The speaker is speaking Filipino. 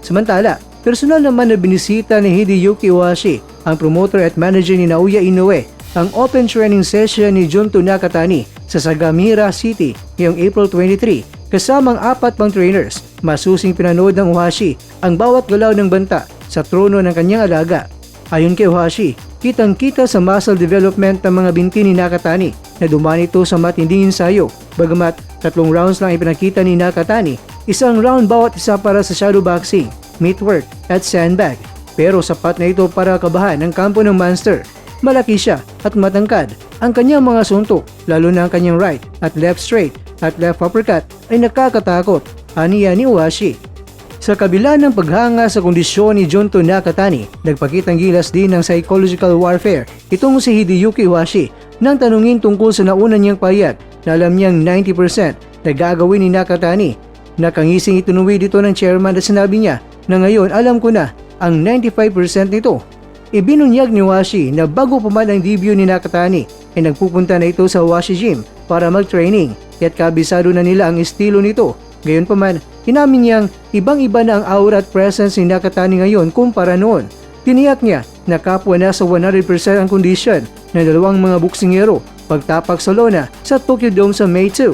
Samantala, personal naman na binisita ni Hideyuki Ohashi, ang promoter at manager ni Naoya Inoue, ang open training session ni Junto Nakatani sa Sagamihara City ngayong April 23 kasamang 4 pang trainers. Masusing pinanood ng Ohashi ang bawat galaw ng banta sa trono ng kanyang alaga. Ayon kay Ohashi, kitang-kita sa muscle development ng mga binti ni Nakatani na dumaan ito sa matinding ensayo. Bagamat 3 rounds lang ipinakita ni Nakatani, 1 round bawat isa para sa shadow boxing, meat work at sandbag. Pero sapat na ito para kabahan ng kampo ng monster. Malaki siya at matangkad. Ang kanyang mga suntok, lalo na ang kanyang right at left straight at left uppercut ay nakakatakot, aniya ni Ohashi. Sa kabila ng paghanga sa kondisyon ni Junto Nakatani, nagpakitang gilas din ng psychological warfare itong si Hideyuki Ohashi nang tanungin tungkol sa nauna niyang payat na alam niyang 90% na gagawin ni Nakatani. Nakangising itinuwi dito ng chairman at sinabi niya na ngayon alam ko na ang 95% nito. Ibinunyag ni Ohashi na bago pa man ang debut ni Nakatani ay nagpupunta na ito sa Ohashi Gym para mag-training at kabisado na nila ang estilo nito. Gayunpaman, inamin niyang ibang-iba na ang aura at presence ni Nakatani ngayon kumpara noon. Tiniyak niya na kapwa na sa 100% ang kondisyon ng dalawang mga boksingero pagtapak sa lona sa Tokyo Dome sa May 2.